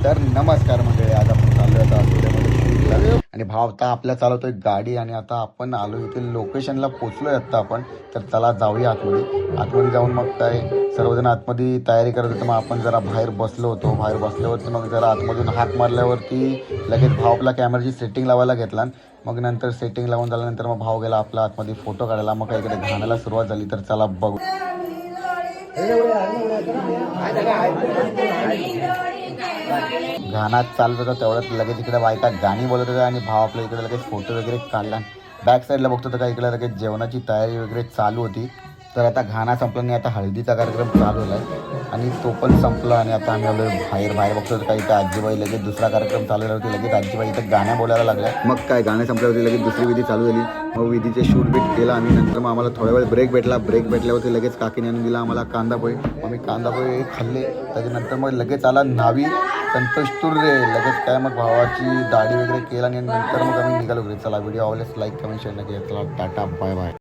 तर नमस्कार मंडळी, आज आपण चाललो आता शूटला आणि भाव आता आपल्या चालवतोय गाडी आणि आता आपण आलो इथे लोकेशनला पोहोचलोय आता आपण. तर चला जाऊया आतमध्ये जाऊन मग काय सर्वजण आतमध्ये तयारी करत होते. मग आपण जरा बाहेर बसलो होतो. बाहेर बसल्यावरती मग जरा आतमधून हाक मारल्यावरती लगेच भाव आपला कॅमेराची सेटिंग लावायला घेतला. मग नंतर सेटिंग लावून झाल्यानंतर मग भाव गेला आपला आतमध्ये फोटो काढायला. मग काय इकडे गाण्याला सुरुवात झाली. तर चला बघू. गाणं चालत होता तेवढ्यात लगेच इकडे बायका गाणी बोलत होत्या आणि भाव आपल्या इकडे लगेच फोटो वगैरे काढला. बॅक साईडला बघतो तर काय इकडे लगेच जेवणाची तयारी वगैरे चालू होती. तर आता गाणं संपला नाही, आता हळदीचा कार्यक्रम चालू झाला आहे आणि तो पण संपला. आणि आता आम्ही आलो बाहेर बघतो तर काही इथं आजीबाई लगेच दुसरा कार्यक्रम चालू झाला होती. लगेच आजीबाई इथं गाण्या बोलायला लागल्या. मग काय गाणे संपल्यावरती लगेच दुसरी विधी चालू झाली. मग विधीचे शूट बीट केला आणि नंतर मग आम्हाला थोड्या वेळ ब्रेक भेटल्यावरती लगेच काकीने आणून दिला आम्हाला कांदापोहे. आम्ही कांदापोहे खाल्ले. त्याच्यानंतर मग लगेच आला नावी संतोष तुर्रे. लगेच काय मग भावाची दाढी वगैरे केला आणि नंतर मग आम्ही निघालो घरी. चला व्हिडिओ आवडल्यास लाईक कमेंट शेअर नक्की. चला टाटा बाय बाय.